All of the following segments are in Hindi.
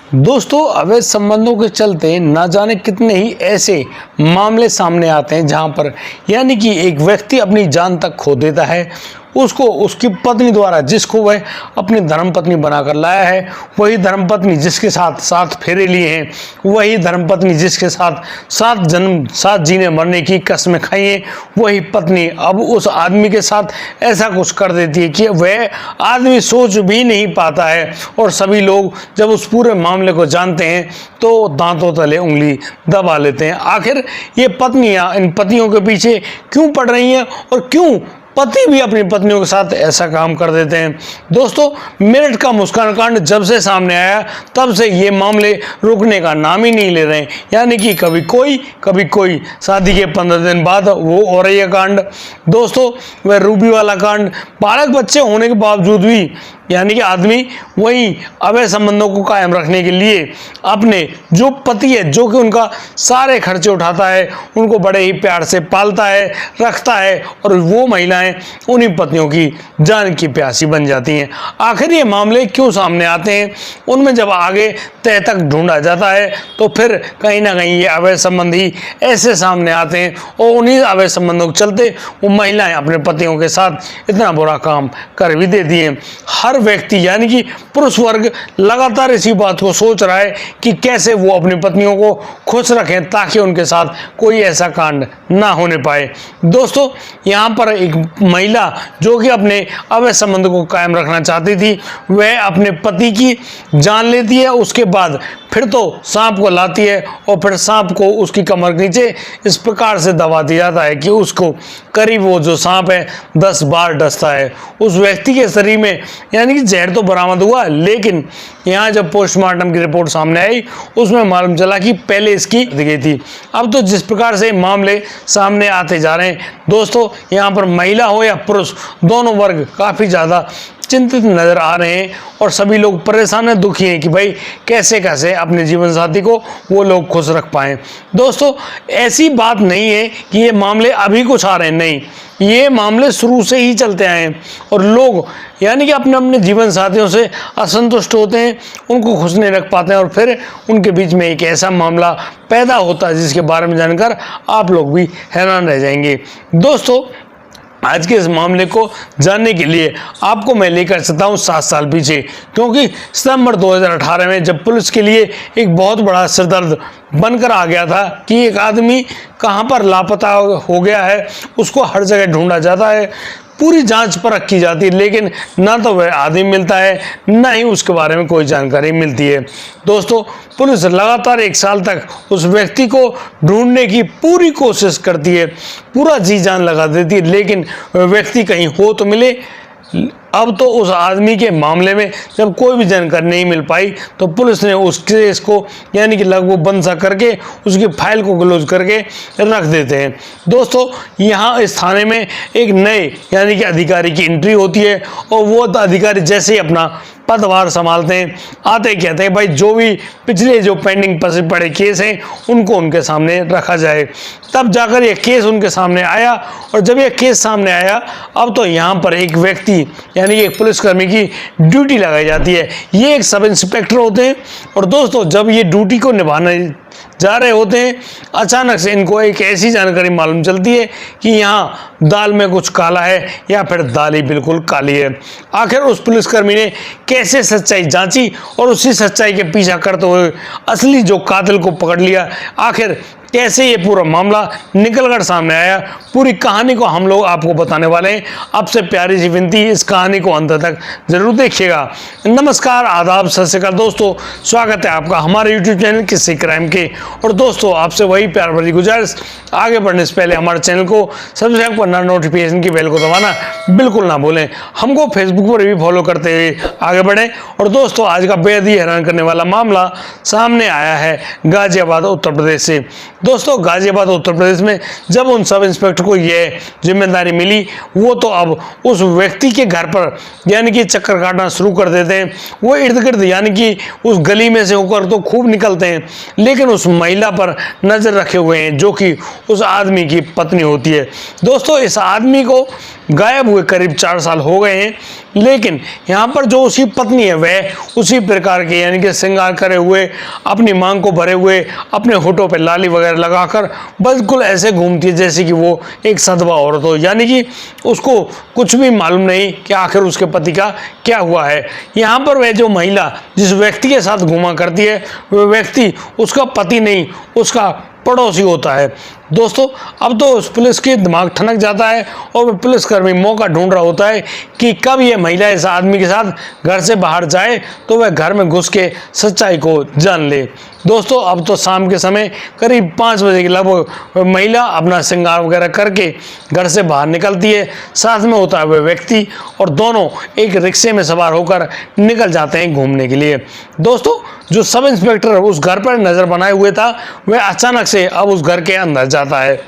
दोस्तों, अवैध संबंधों के चलते ना जाने कितने ही ऐसे मामले सामने आते हैं जहां पर यानी कि एक व्यक्ति अपनी जान तक खो देता है। उसको उसकी पत्नी द्वारा, जिसको वह अपनी धर्मपत्नी बनाकर लाया है, वही धर्मपत्नी जिसके साथ 7 फेरे लिए हैं, वही धर्मपत्नी जिसके साथ 7 जन्म 7 जीने मरने की कस्में खाई हैं, वही पत्नी अब उस आदमी के साथ ऐसा कुछ कर देती है कि वह आदमी सोच भी नहीं पाता है। और सभी लोग जब उस पूरे मामले को जानते हैं तो दांतों तले उंगली दबा लेते हैं। आखिर ये पत्नियां इन पतियों के पीछे क्यों पड़ रही हैं और क्यों पति भी अपनी पत्नियों के साथ ऐसा काम कर देते हैं। दोस्तों, मेरठ का मुस्कान कांड जब से सामने आया तब से ये मामले रुकने का नाम ही नहीं ले रहे हैं। यानी कि कभी कोई शादी के 15 दिन बाद वो औरैया कांड, दोस्तों वह रूबी वाला कांड, बालक बच्चे होने के बावजूद भी यानी कि आदमी वही अवैध संबंधों को कायम रखने के लिए अपने जो पति है, जो कि उनका सारे खर्चे उठाता है, उनको बड़े ही प्यार से पालता है, रखता है, और वो महिलाएं उन्हीं पतियों की जान की प्यासी बन जाती हैं। आखिर ये मामले क्यों सामने आते हैं? उनमें जब आगे तह तक ढूंढा जाता है तो फिर कहीं ना कहीं ये अवैध संबंध ही ऐसे सामने आते हैं और उन्हीं अवैध संबंधों के चलते वो महिलाएं अपने पतियों के साथ इतना बुरा काम कर भी देती हैं। हर व्यक्ति यानी कि पुरुष वर्ग लगातार इसी बात को सोच रहा है कि कैसे वो अपनी पत्नियों को खुश रखें ताकि उनके साथ कोई ऐसा कांड ना होने पाए। दोस्तों, यहाँ पर एक महिला जो कि अपने अवैध संबंध को कायम रखना चाहती थी, वह अपने पति की जान लेती है। उसके बाद फिर तो सांप को लाती है और फिर सांप को उसकी कमर के नीचे इस प्रकार से दबा दिया जाता है कि उसको करीब वो जो सांप है 10 बार डसता है। उस व्यक्ति के शरीर में यानी कि जहर तो बरामद हुआ, लेकिन यहाँ जब पोस्टमार्टम की रिपोर्ट सामने आई उसमें मालूम चला कि पहले इसकी दी गई थी। अब तो जिस प्रकार से मामले सामने आते जा रहे हैं दोस्तों, यहाँ पर महिला हो या पुरुष, दोनों वर्ग काफ़ी ज़्यादा चिंतित नजर आ रहे हैं और सभी लोग परेशान हैं, दुखी हैं कि भाई कैसे कैसे अपने जीवन साथी को वो लोग खुश रख पाएं। दोस्तों, ऐसी बात नहीं है कि ये मामले अभी कुछ आ रहे हैं, नहीं, ये मामले शुरू से ही चलते आए हैं और लोग यानी कि अपने अपने जीवन साथियों से असंतुष्ट होते हैं, उनको खुश नहीं रख पाते हैं और फिर उनके बीच में एक ऐसा मामला पैदा होता है जिसके बारे में जानकर आप लोग भी हैरान रह जाएंगे। दोस्तों, आज के इस मामले को जानने के लिए आपको मैं लेकर चलता हूँ 7 साल पीछे, क्योंकि सितंबर 2018 में जब पुलिस के लिए एक बहुत बड़ा सिरदर्द बनकर आ गया था कि एक आदमी कहाँ पर लापता हो गया है, उसको हर जगह ढूंढा जाता है, पूरी जांच परख की जाती है, लेकिन ना तो वह आदमी मिलता है ना ही उसके बारे में कोई जानकारी मिलती है। दोस्तों, पुलिस लगातार 1 साल तक उस व्यक्ति को ढूंढने की पूरी कोशिश करती है, पूरा जी जान लगा देती है, लेकिन वह व्यक्ति कहीं हो तो मिले। अब तो उस आदमी के मामले में जब कोई भी जानकारी नहीं मिल पाई तो पुलिस ने उस केस को यानी कि लगभग बंद सा करके उसकी फाइल को क्लोज करके रख देते हैं। दोस्तों, यहाँ इस थाने में एक नए यानी कि अधिकारी की एंट्री होती है और वो अधिकारी जैसे ही अपना पदभार संभालते हैं, आते कहते हैं भाई जो भी पिछले जो पेंडिंग पड़े केस हैं उनको उनके सामने रखा जाए। तब जाकर यह केस उनके सामने आया और जब यह केस सामने आया अब तो यहाँ पर एक व्यक्ति यानी कि एक पुलिसकर्मी की ड्यूटी लगाई जाती है। ये एक सब इंस्पेक्टर होते हैं और दोस्तों, जब ये ड्यूटी को निभाने जा रहे होते हैं अचानक से इनको एक ऐसी जानकारी मालूम चलती है कि यहाँ दाल में कुछ काला है या फिर दाल ही बिल्कुल काली है। आखिर उस पुलिसकर्मी ने कैसे सच्चाई जांची और उसी सच्चाई के पीछा करते हुए असली जो कातिल को पकड़ लिया, आखिर कैसे ये पूरा मामला निकलकर सामने आया, पूरी कहानी को हम लोग आपको बताने वाले हैं। आपसे प्यारी सी विनती, इस कहानी को अंत तक जरूर देखिएगा। नमस्कार, आदाब, सत श्री अकाल दोस्तों, स्वागत है आपका हमारे यूट्यूब चैनल किस्से क्राइम के। और दोस्तों, आपसे वही प्यार भरी गुजारिश, आगे बढ़ने से पहले हमारे चैनल को सब्सक्राइब करना, नोटिफिकेशन की बेल को दबाना बिल्कुल ना भूलें। हमको फेसबुक पर भी फॉलो करते हुए आगे बढ़ें। और दोस्तों, आज का बेहद ही हैरान करने वाला मामला सामने आया है गाजियाबाद उत्तर प्रदेश से। दोस्तों, गाजियाबाद उत्तर प्रदेश में जब उन सब इंस्पेक्टर को यह जिम्मेदारी मिली, वो तो अब उस व्यक्ति के घर पर यानी कि चक्कर काटना शुरू कर देते हैं। वो इर्द गिर्द यानी कि उस गली में से होकर तो खूब निकलते हैं, लेकिन उस महिला पर नजर रखे हुए हैं जो कि उस आदमी की पत्नी होती है। दोस्तों, इस आदमी को गायब हुए करीब 4 साल हो गए हैं लेकिन यहाँ पर जो उसकी पत्नी है वह उसी प्रकार के यानी कि श्रृंगार करे हुए, अपनी मांग को भरे हुए, अपने होठों पे लाली वगैरह लगाकर बिल्कुल ऐसे घूमती है जैसे कि वो एक सधवा औरत हो, यानी कि उसको कुछ भी मालूम नहीं कि आखिर उसके पति का क्या हुआ है। यहाँ पर वह जो महिला जिस व्यक्ति के साथ घूमा करती है वह व्यक्ति उसका पति नहीं, उसका पड़ोसी होता है। दोस्तों अब तो उस पुलिस के दिमाग ठनक जाता है और वह पुलिसकर्मी मौका ढूंढ रहा होता है कि कब ये महिला इस आदमी के साथ घर से बाहर जाए तो वह घर में घुस के सच्चाई को जान ले। दोस्तों अब तो शाम के समय करीब 5 बजे के लगभग महिला अपना श्रृंगार वगैरह करके घर से बाहर निकलती है, साथ में होता है वह व्यक्ति, और दोनों एक रिक्शे में सवार होकर निकल जाते हैं घूमने के लिए। दोस्तों जो सब इंस्पेक्टर उस घर पर नज़र बनाए हुए था वह अचानक से अब उस घर के अंदर जाता है।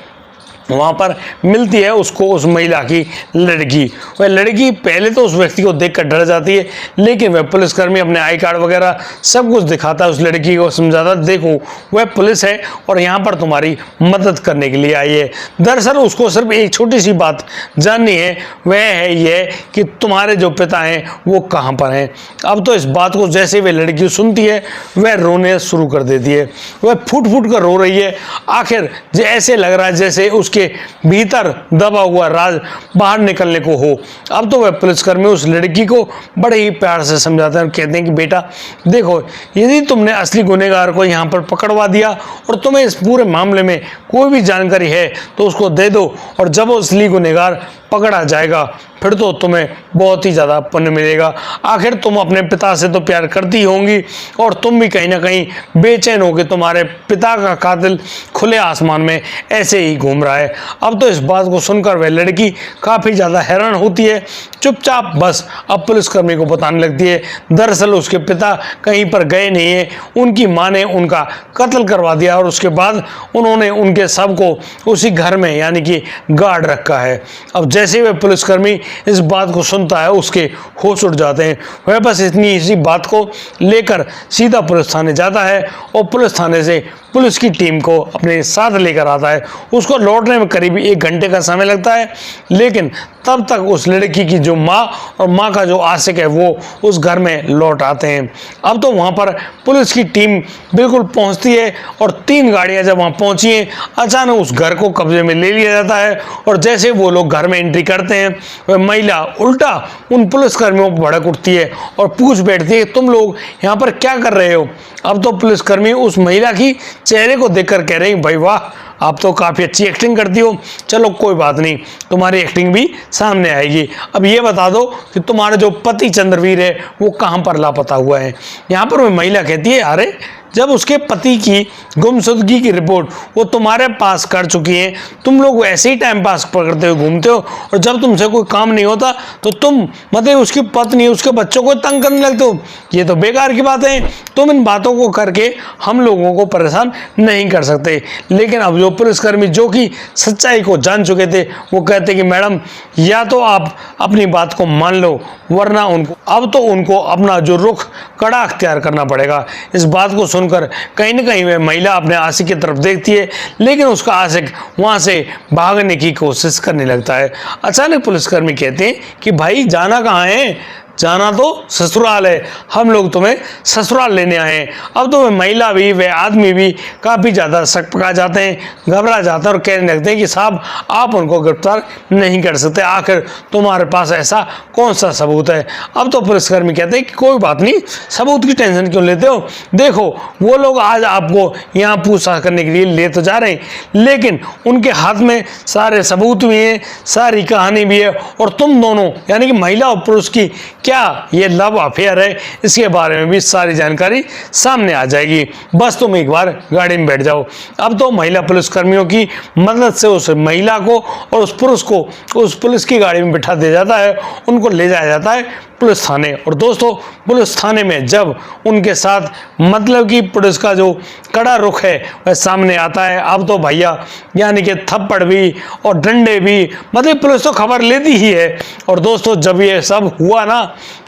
वहाँ पर मिलती है उसको उस महिला की लड़की। वह लड़की पहले तो उस व्यक्ति को देखकर डर जाती है, लेकिन वह पुलिसकर्मी अपने आई कार्ड वगैरह सब कुछ दिखाता है उस लड़की को, समझाता देखो वह पुलिस है और यहाँ पर तुम्हारी मदद करने के लिए आई है। दरअसल उसको सिर्फ एक छोटी सी बात जाननी है, वह है यह कि तुम्हारे जो पिता हैं वो कहाँ पर हैं। अब तो इस बात को जैसे वह लड़की सुनती है वह रोने शुरू कर देती है, वह फूट फूट कर रो रही है। आखिर ऐसे लग रहा है जैसे उसके भीतर दबा हुआ राज बाहर निकलने को हो। अब तो वह पुलिसकर्मी उस लड़की को बड़े ही प्यार से समझाते हैं और कहते हैं कि बेटा देखो, यदि तुमने असली गुनहगार को यहाँ पर पकड़वा दिया और तुम्हें इस पूरे मामले में कोई भी जानकारी है तो उसको दे दो, और जब वो असली गुनहगार पकड़ा जाएगा फिर तो तुम्हें बहुत ही ज़्यादा पुण्य मिलेगा। आखिर तुम अपने पिता से तो प्यार करती होंगी और तुम भी कहीं ना कहीं बेचैन हो कि तुम्हारे पिता का कातिल खुले आसमान में ऐसे ही घूम रहा है। अब तो इस बात को सुनकर वह लड़की काफ़ी ज़्यादा हैरान होती है, चुपचाप बस अब पुलिसकर्मी को बताने लगती है दरअसल उसके पिता कहीं पर गए नहीं है, उनकी माँ ने उनका कत्ल करवा दिया और उसके बाद उन्होंने उनके शव को उसी घर में यानी कि गाड़ रखा है। अब जैसे वह पुलिसकर्मी इस बात को सुनता है उसके होश उड़ जाते हैं। वह बस इसी बात को लेकर सीधा पुलिस थाने जाता है और पुलिस थाने से पुलिस की टीम को अपने साथ लेकर आता है। उसको लौटने में करीब 1 घंटे का समय लगता है, लेकिन तब तक उस लड़की की जो माँ और माँ का जो आशिक है वो उस घर में लौट आते हैं। अब तो वहाँ पर पुलिस की टीम बिल्कुल पहुँचती है और 3 गाड़ियाँ जब वहाँ पहुँची हैं अचानक उस घर को कब्जे में ले लिया जाता है, और जैसे वो लोग घर में एंट्री करते हैं वह महिला उल्टा उन पुलिसकर्मियों पर भड़क उठती है और पूछ बैठती है तुम लोग यहाँ पर क्या कर रहे हो। अब तो पुलिसकर्मी उस महिला की चेहरे को देखकर कह रहे हैं भाई वाह, आप तो काफ़ी अच्छी एक्टिंग करती हो, चलो कोई बात नहीं, तुम्हारी एक्टिंग भी सामने आएगी। अब ये बता दो कि तुम्हारा जो पति चंद्रवीर है वो कहाँ पर लापता हुआ है। यहाँ पर वह महिला कहती है अरे जब उसके पति की गुमशुदगी की रिपोर्ट वो तुम्हारे पास कर चुकी है, तुम लोग वैसे ही टाइम पास करते हुए घूमते हो, और जब तुमसे कोई काम नहीं होता तो तुम मतलब उसकी पत्नी उसके बच्चों को तंग करने लगते हो। ये तो बेकार की बात है, तुम इन बातों को करके हम लोगों को परेशान नहीं कर सकते। लेकिन अब जो पुलिसकर्मी जो कि सच्चाई को जान चुके थे वो कहते कि मैडम या तो आप अपनी बात को मान लो, वरना उनको अपना जो रुख कड़ा अख्तियार करना पड़ेगा। इस बात को सुनकर कहीं न कहीं वह महिला अपने आशिक की तरफ देखती है, लेकिन उसका आशिक वहां से भागने की कोशिश करने लगता है। अचानक पुलिसकर्मी कहते हैं कि भाई जाना कहाँ है, जाना तो ससुराल है, हम लोग तुम्हें ससुराल लेने आए हैं। अब तो वह महिला भी वह आदमी भी काफ़ी ज़्यादा शक पका जाते हैं, घबरा जाते हैं और कहने लगते हैं कि साहब आप उनको गिरफ्तार नहीं कर सकते, आखिर तुम्हारे पास ऐसा कौन सा सबूत है। अब तो पुलिसकर्मी कहते हैं कि कोई बात नहीं, सबूत की टेंशन क्यों लेते हो, देखो वो लोग आज आपको यहाँ पूछताछ करने के लिए ले तो जा रहे हैं, लेकिन उनके हाथ में सारे सबूत भी हैं, सारी कहानी भी है, और तुम दोनों यानी कि महिला और पुरुष की क्या ये लव अफेयर है इसके बारे में भी सारी जानकारी सामने आ जाएगी। बस तुम एक बार गाड़ी में बैठ जाओ। अब तो महिला पुलिसकर्मियों की मदद से उस महिला को और उस पुरुष को उस पुलिस की गाड़ी में बिठा दिया जाता है, उनको ले जाया जाता है पुलिस थाने। और दोस्तों पुलिस थाने में जब उनके साथ मतलब कि पुलिस का जो कड़ा रुख है वह सामने आता है, अब तो भैया यानी कि थप्पड़ भी और डंडे भी, मतलब पुलिस तो खबर लेती ही है। और दोस्तों जब ये सब हुआ ना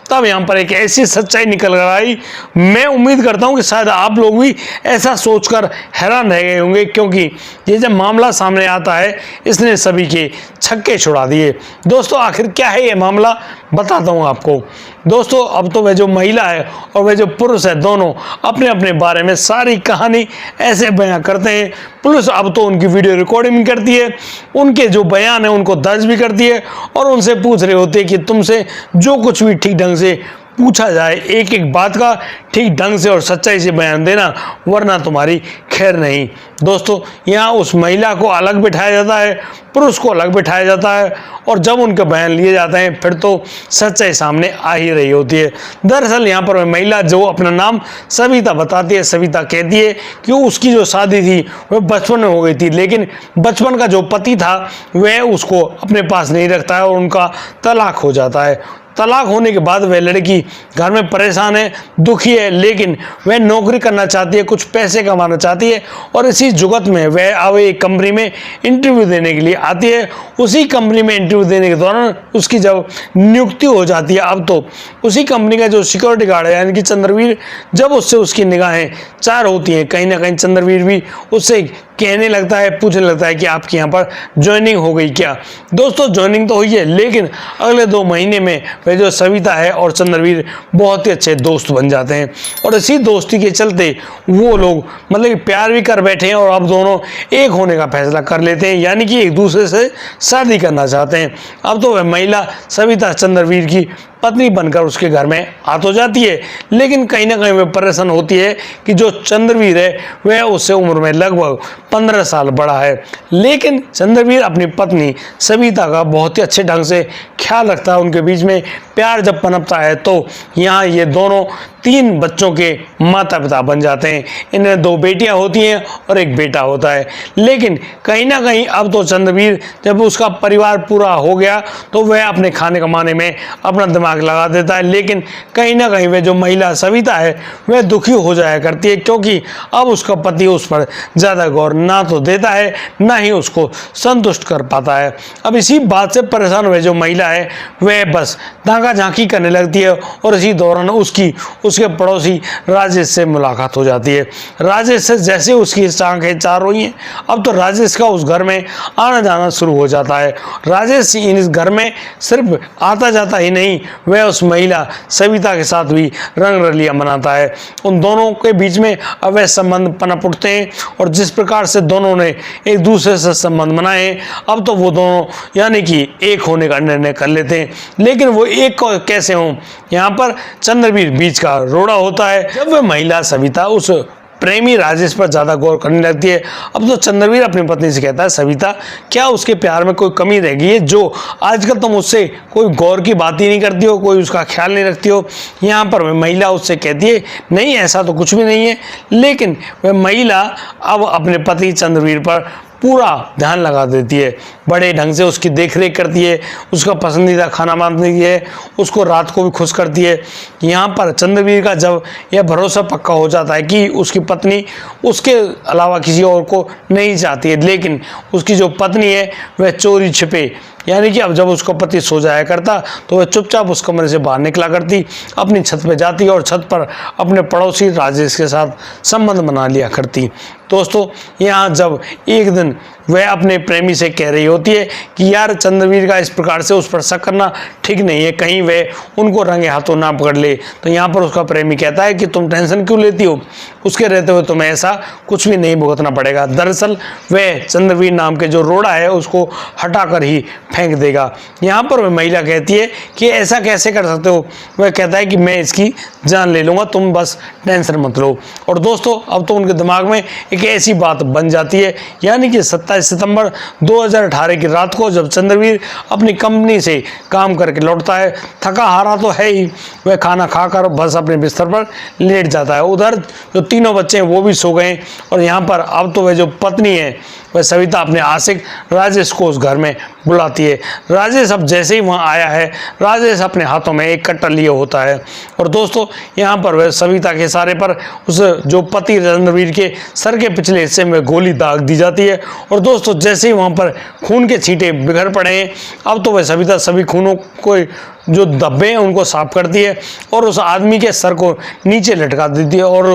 तब यहाँ पर एक ऐसी सच्चाई निकल कर आई। मैं उम्मीद करता हूँ कि शायद आप लोग भी ऐसा सोचकर हैरान रह गए होंगे, क्योंकि ये जब मामला सामने आता है इसने सभी के छक्के छुड़ा दिए। दोस्तों आखिर क्या है ये मामला, बताता हूँ आपको। दोस्तों अब तो वह जो महिला है और वह जो पुरुष है, दोनों अपने अपने बारे में सारी कहानी ऐसे बयां करते हैं। पुलिस अब तो उनकी वीडियो रिकॉर्डिंग भी करती है, उनके जो बयान है उनको दर्ज भी करती है और उनसे पूछ रहे होते हैं कि तुमसे जो कुछ भी ठीक ढंग से पूछा जाए, एक एक बात का ठीक ढंग से और सच्चाई से बयान देना, वरना तुम्हारी खैर नहीं। दोस्तों यहाँ उस महिला को अलग बिठाया जाता है, पुरुष को अलग बिठाया जाता है, और जब उनके बयान लिए जाते हैं फिर तो सच्चाई सामने आ ही रही होती है। दरअसल यहाँ पर वह महिला जो अपना नाम सविता बताती है, सविता कहती है कि उसकी जो शादी थी वह बचपन में हो गई थी, लेकिन बचपन का जो पति था वह उसको अपने पास नहीं रखता है और उनका तलाक हो जाता है। तलाक होने के बाद वह लड़की घर में परेशान है, दुखी है, लेकिन वह नौकरी करना चाहती है, कुछ पैसे कमाना चाहती है, और इसी जुगत में वह अब एक कंपनी में इंटरव्यू देने के लिए आती है। उसी कंपनी में इंटरव्यू देने के दौरान उसकी जब नियुक्ति हो जाती है, अब तो उसी कंपनी का जो सिक्योरिटी गार्ड है यानी कि चंद्रवीर, जब उससे उसकी निगाहें चार होती हैं, कहीं ना कहीं चंद्रवीर भी उससे कहने लगता है, पूछने लगता है कि आपकी यहाँ पर ज्वाइनिंग हो गई क्या। दोस्तों ज्वाइनिंग तो हुई है, लेकिन अगले 2 महीने में वह जो सविता है और चंद्रवीर बहुत ही अच्छे दोस्त बन जाते हैं, और इसी दोस्ती के चलते वो लोग मतलब कि प्यार भी कर बैठे हैं और अब दोनों एक होने का फैसला कर लेते हैं, यानी कि एक दूसरे से शादी करना चाहते हैं। अब तो वह महिला सविता चंद्रवीर की पत्नी बनकर उसके घर में आ तो जाती है, लेकिन कहीं ना कहीं वह परेशान होती है कि जो चंद्रवीर है वह उससे उम्र में लगभग 15 साल बड़ा है। लेकिन चंद्रवीर अपनी पत्नी सविता का बहुत ही अच्छे ढंग से ख्याल रखता है। उनके बीच में प्यार जब पनपता है तो यहाँ ये दोनों 3 बच्चों के माता पिता बन जाते हैं। इनमें 2 बेटियां होती हैं और 1 बेटा होता है। लेकिन कहीं ना कहीं अब तो चंद्रवीर जब उसका परिवार पूरा हो गया तो वह अपने खाने कमाने में अपना दिमाग लगा देता है, लेकिन कहीं ना कहीं वह जो महिला सविता है वह दुखी हो जाया करती है, क्योंकि अब उसका पति उस पर ज़्यादा गौर ना तो देता है ना ही उसको संतुष्ट कर पाता है। अब इसी बात से परेशान हुए जो महिला है वह बस धागा झांकी करने लगती है, और इसी दौरान उसके पड़ोसी राजेश से मुलाकात हो जाती है। राजेश से जैसे उसकी आंखें चार हुई हैं, अब तो राजेश का उस घर में आना जाना शुरू हो जाता है। राजेश इस घर में सिर्फ आता जाता ही नहीं, वह उस महिला सविता के साथ भी रंग रलियां मनाता है। उन दोनों के बीच में अवैध संबंध पनप उठते हैं, और जिस प्रकार से दोनों ने एक दूसरे से संबंध बनाए, अब तो वो दोनों यानी कि एक होने का निर्णय कर लेते हैं। लेकिन वो एक कैसे हों, यहाँ पर चंद्रवीर बीच का रोड़ा होता है। जब वह महिला सविता उस प्रेमी राजेश पर ज़्यादा गौर करने लगती है, अब तो चंद्रवीर अपनी पत्नी से कहता है, सविता क्या उसके प्यार में कोई कमी रह गई है जो आजकल तुम उससे कोई गौर की बात ही नहीं करती हो, कोई उसका ख्याल नहीं रखती हो। यहाँ पर वह महिला उससे कहती है, नहीं ऐसा तो कुछ भी नहीं है। लेकिन वह महिला अब अपने पति चंद्रवीर पर पूरा ध्यान लगा देती है, बड़े ढंग से उसकी देखरेख करती है, उसका पसंदीदा खाना बनाती है, उसको रात को भी खुश करती है। यहाँ पर चंद्रवीर का जब यह भरोसा पक्का हो जाता है कि उसकी पत्नी उसके अलावा किसी और को नहीं चाहती है, लेकिन उसकी जो पत्नी है वह चोरी छिपे, यानी कि अब जब उसका पति सो जाया करता तो वह चुपचाप उस कमरे से बाहर निकला करती, अपनी छत पे जाती और छत पर अपने पड़ोसी राजेश के साथ संबंध बना लिया करती। दोस्तों यहाँ जब एक दिन वह अपने प्रेमी से कह रही होती है कि यार चंद्रवीर का इस प्रकार से उस पर शक करना ठीक नहीं है, कहीं वह उनको रंगे हाथों ना पकड़ ले, तो यहाँ पर उसका प्रेमी कहता है कि तुम टेंशन क्यों लेती हो, उसके रहते हुए तुम्हें ऐसा कुछ भी नहीं भुगतना पड़ेगा। दरअसल वह चंद्रवीर नाम के जो रोड़ा है उसको हटाकर ही फेंक देगा। यहाँ पर वह महिला कहती है कि ऐसा कैसे कर सकते हो। वह कहता है कि मैं इसकी जान ले लूँगा, तुम बस टेंशन मत लो। और दोस्तों अब तो उनके दिमाग में एक ऐसी बात बन जाती है, यानी कि 27 सितंबर 2018 की रात को जब चंद्रवीर अपनी कंपनी से काम करके लौटता है, थका हारा तो है ही, वह खाना खाकर बस अपने बिस्तर पर लेट जाता है। उधर जो 3 बच्चे हैं वो भी सो गए, और यहाँ पर अब तो वह जो पत्नी है वह सविता अपने आशिक राजेश को उस घर में बुलाती है। राजेश अब जैसे ही वहाँ आया है, राजेश अपने हाथों में एक कट्टा लिए होता है, और दोस्तों यहाँ पर वह सविता के इशारे पर उस जो पति चंद्रवीर के सर के पिछले हिस्से में गोली दाग दी जाती है। और दोस्तों जैसे ही वहाँ पर खून के छींटे बिखर पड़े हैं, अब तो वह सविता सभी खूनों को जो धब्बे हैं उनको साफ करती है और उस आदमी के सर को नीचे लटका देती है और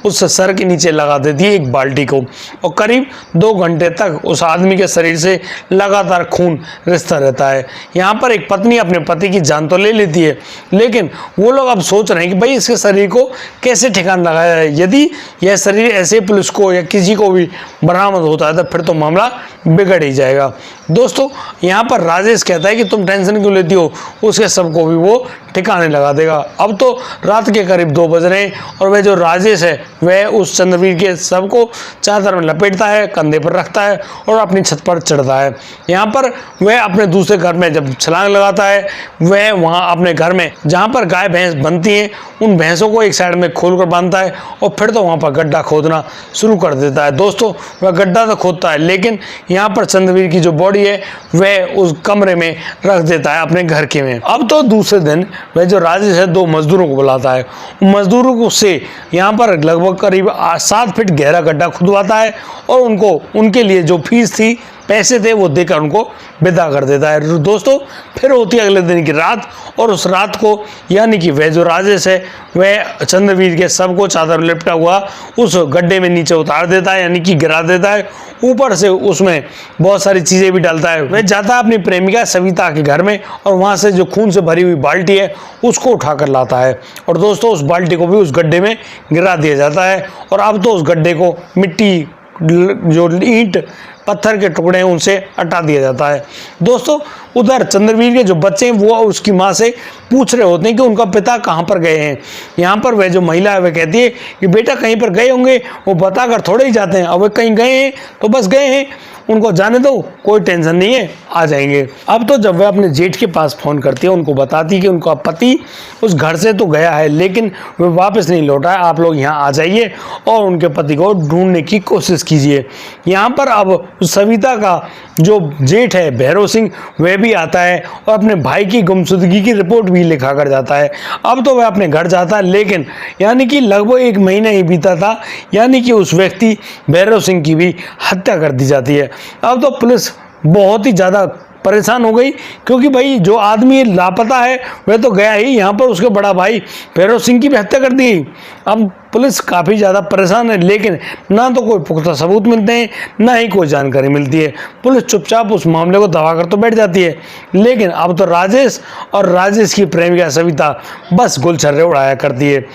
उस सर के नीचे लगा देती है एक बाल्टी को, और करीब 2 घंटे तक उस आदमी के शरीर से लगातार खून रिसता रहता है। यहाँ पर एक पत्नी अपने पति की जान तो ले लेती है, लेकिन वो लोग अब सोच रहे हैं कि भाई इसके शरीर को कैसे ठिकाना लगाया जाए। यदि यह शरीर ऐसे पुलिस को या किसी को भी बरामद होता है तो फिर तो मामला बिगड़ ही जाएगा। दोस्तों, यहाँ पर राजेश कहता है कि तुम टेंशन क्यों लेती हो, उसके सबको भी वो ठिकाने लगा देगा। अब तो रात के करीब 2 बज रहे हैं और वह जो राजेश है वह उस चंद्रवीर के शव को चादर में लपेटता है, कंधे पर रखता है और अपनी छत पर चढ़ता है। यहाँ पर वह अपने दूसरे घर में जब छलांग लगाता है, वह वहाँ अपने घर में जहाँ पर गाय भैंस बनती हैं उन भैंसों को एक साइड में खोल कर बांधता है और फिर तो वहाँ पर गड्ढा खोदना शुरू कर देता है। दोस्तों, वह गड्ढा तो खोदता है, लेकिन यहाँ पर चंद्रवीर की जो बॉडी है वह उस कमरे में रख देता है अपने घर के में। अब तो दूसरे दिन वह जो राजेश है 2 मजदूरों को बुलाता है। मजदूरों को से यहाँ पर लगभग करीब 7 फीट गहरा गड्ढा खुदवाता है और उनको उनके लिए जो फीस थी, पैसे थे, वो देकर उनको विदा कर देता है। दोस्तों, फिर होती है अगले दिन की रात और उस रात को यानी कि वह जो राजेश है वह चंद्रवीर के शव को चादर में लिपटा हुआ उस गड्ढे में नीचे उतार देता है, यानी कि गिरा देता है। ऊपर से उसमें बहुत सारी चीज़ें भी डालता है। वह जाता है अपनी प्रेमिका सविता के घर में और वहाँ से जो खून से भरी हुई बाल्टी है उसको उठाकर लाता है और दोस्तों उस बाल्टी को भी उस गड्ढे में गिरा दिया जाता है। और अब तो उस गड्ढे को मिट्टी, जो ईंट पत्थर के टुकड़े हैं, उनसे हटा दिया जाता है। दोस्तों, उधर चंद्रवीर के जो बच्चे हैं वो उसकी माँ से पूछ रहे होते हैं कि उनका पिता कहाँ पर गए हैं। यहाँ पर वह जो महिला है वह कहती है कि बेटा कहीं पर गए होंगे, वो बताकर थोड़े ही जाते हैं, अब वे कहीं गए हैं तो बस गए हैं, उनको जाने दो, कोई टेंशन नहीं है, आ जाएंगे। अब तो जब वह अपने जेठ के पास फ़ोन करती है, उनको बताती है कि उनका पति उस घर से तो गया है लेकिन वह वापस नहीं लौटा है, आप लोग यहाँ आ जाइए और उनके पति को ढूंढने की कोशिश कीजिए। यहाँ पर अब सविता का जो जेठ है भैरव सिंह वह भी आता है और अपने भाई की गुमशुदगी की रिपोर्ट भी लिखा कर जाता है। अब तो वह अपने घर जाता है, लेकिन यानी कि लगभग 1 महीना ही बीता था, यानी कि उस व्यक्ति भैरव सिंह की भी हत्या कर दी जाती है। अब तो पुलिस बहुत ही ज़्यादा परेशान हो गई, क्योंकि भाई जो आदमी लापता है वह तो गया ही, यहाँ पर उसके बड़ा भाई भैरव सिंह की भी हत्या कर दी। अब पुलिस काफ़ी ज़्यादा परेशान है, लेकिन ना तो कोई पुख्ता सबूत मिलते हैं, ना ही कोई जानकारी मिलती है। पुलिस चुपचाप उस मामले को दबा कर तो बैठ जाती है, लेकिन अब तो राजेश और राजेश की प्रेमिका सविता बस गुलछर्रे उड़ाया करती है।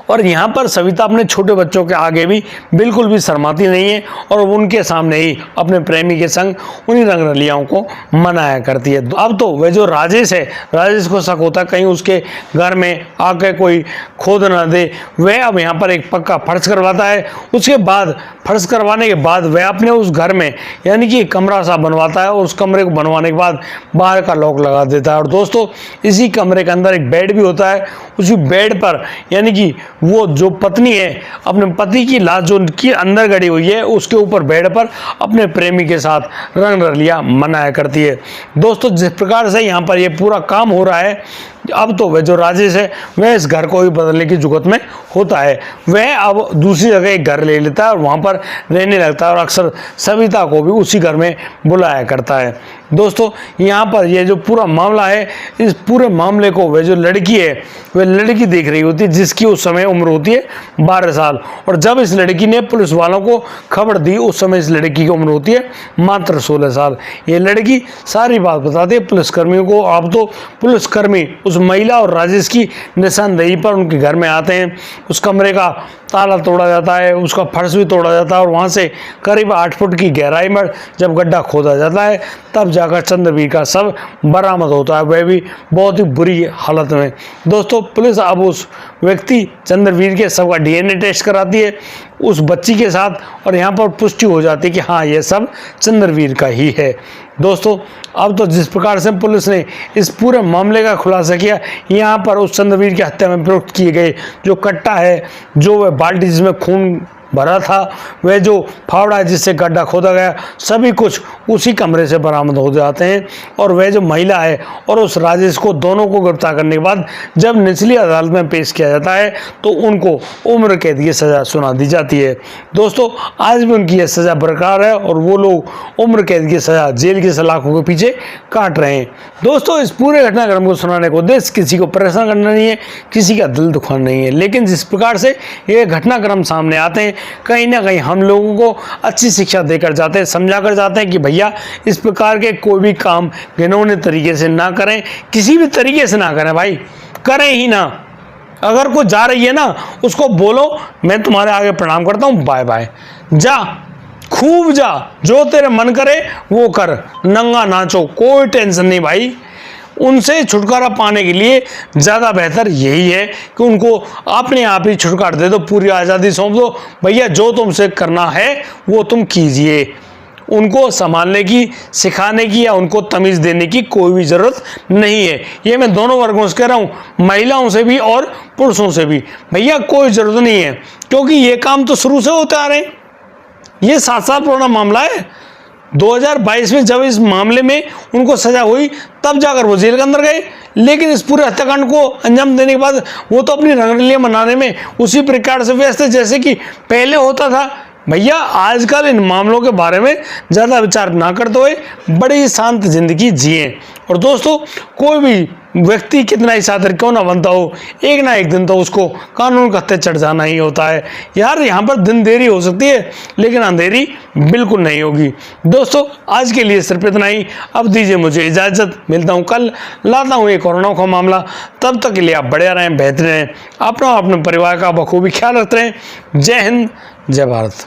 और यहाँ पर सविता अपने छोटे बच्चों के आगे भी बिल्कुल भी शर्माती नहीं है और उनके सामने ही अपने प्रेमी के संग उन्हीं रंगरलियाओं को मनाया करती है। अब तो वह जो राजेश है, राजेश को शक होता है कहीं उसके घर में आके कोई खोद ना दे। वह अब यहाँ पर एक पक्का फर्श करवाता है। उसके बाद फर्श करवाने के बाद वह अपने उस घर में यानी कि कमरा सा बनवाता है और उस कमरे को बनवाने के बाद बाहर का लॉक लगा देता है। और दोस्तों, इसी कमरे के अंदर एक बेड भी होता है। उसी बेड पर यानी कि वो जो पत्नी है अपने पति की लाश जो उनकी अंदर गड़ी हुई है उसके ऊपर बेड पर अपने प्रेमी के साथ रंग रलियां मनाया करती है। दोस्तों, जिस प्रकार से यहाँ पर ये पूरा काम हो रहा है, अब तो वह जो राजेश है वह इस घर को ही बदलने की जुगत में होता है। वह अब दूसरी जगह एक घर ले लेता है और वहाँ पर रहने लगता है और अक्सर सविता को भी उसी घर में बुलाया करता है। दोस्तों, यहाँ पर यह जो पूरा मामला है, इस पूरे मामले को वह जो लड़की है वह लड़की देख रही होती है, जिसकी उस समय उम्र होती है 12 साल। और जब इस लड़की ने पुलिस वालों को खबर दी उस समय इस लड़की की उम्र होती है मात्र 16 साल। ये लड़की सारी बात बताती है पुलिसकर्मियों को। अब तो पुलिसकर्मी उस महिला और राजेश की निशानदेही पर उनके घर में आते हैं। उस कमरे का ताला तोड़ा जाता है, उसका फर्श भी तोड़ा जाता है और वहाँ से करीब 8 फुट की गहराई में जब गड्ढा खोदा जाता है तब जाकर चंद्रवीर का शव बरामद होता है, वह भी बहुत ही बुरी हालत में। दोस्तों, पुलिस अब उस व्यक्ति चंद्रवीर के शव का डीएनए टेस्ट कराती है उस बच्ची के साथ और यहाँ पर पुष्टि हो जाती है कि हाँ, यह सब चंद्रवीर का ही है। दोस्तों, अब तो जिस प्रकार से पुलिस ने इस पूरे मामले का खुलासा किया, यहाँ पर उस चंद्रवीर की हत्या में प्रयुक्त किए गए जो कट्टा है, जो वह बाल्टी जिसमें खून भरा था, वह जो फावड़ा जिससे गड्ढा खोदा गया, सभी कुछ उसी कमरे से बरामद हो जाते हैं। और वह जो महिला है और उस राजेश को, दोनों को गिरफ्तार करने के बाद जब निचली अदालत में पेश किया जाता है तो उनको उम्र कैद की सज़ा सुना दी जाती है। दोस्तों, आज भी उनकी यह सज़ा बरकरार है और वो लोग उम्र कैद की सज़ा, जेल की सलाखों के पीछे काट रहे हैं। दोस्तों, इस पूरे घटनाक्रम को सुनाने को उद्देश्य किसी को परेशान करना नहीं है, किसी का दिल दुखाना नहीं है, लेकिन जिस प्रकार से ये घटनाक्रम सामने आते हैं, कहीं ना कहीं हम लोगों को अच्छी शिक्षा देकर जाते हैं, समझा कर जाते हैं कि भैया इस प्रकार के कोई भी काम घिनौने तरीके से ना करें, किसी भी तरीके से ना करें भाई, करें ही ना। अगर कोई जा रही है ना, उसको बोलो मैं तुम्हारे आगे प्रणाम करता हूँ, बाय बाय, जा खूब जा, जो तेरे मन करे वो कर, नंगा नाचो, कोई टेंशन नहीं भाई। उनसे छुटकारा पाने के लिए ज़्यादा बेहतर यही है कि उनको अपने आप ही छुटकारा दे दो, पूरी आज़ादी सौंप दो, भैया जो तुमसे करना है वो तुम कीजिए। उनको संभालने की, सिखाने की या उनको तमीज़ देने की कोई भी ज़रूरत नहीं है। ये मैं दोनों वर्गों से कह रहा हूँ, महिलाओं से भी और पुरुषों से भी, भैया कोई ज़रूरत नहीं है, क्योंकि ये काम तो शुरू से होते आ रहे हैं। ये 7 साल पुराना मामला है। 2022 में जब इस मामले में उनको सजा हुई तब जाकर वो जेल के अंदर गए, लेकिन इस पूरे हत्याकांड को अंजाम देने के बाद वो तो अपनी रंगरलियां मनाने में उसी प्रकार से व्यस्त है जैसे कि पहले होता था। भैया आजकल इन मामलों के बारे में ज़्यादा विचार ना करते हुए बड़ी शांत जिंदगी जिए। और दोस्तों, कोई भी व्यक्ति कितना ही सादर क्यों ना बनता हो, एक ना एक दिन तो उसको कानून का हत्थे चढ़ जाना ही होता है। यार यहाँ पर दिन देरी हो सकती है लेकिन अंधेरी बिल्कुल नहीं होगी। दोस्तों, आज के लिए सिर्फ इतना ही। अब दीजिए मुझे इजाज़त, मिलता हूँ कल, लाता हूँ एक और नौखा मामला। तब तक के लिए आप बढ़िया रहें, बेहतर रहें, अपना अपने परिवार का बखूबी ख्याल रखते रहें। जय हिंद, जय भारत।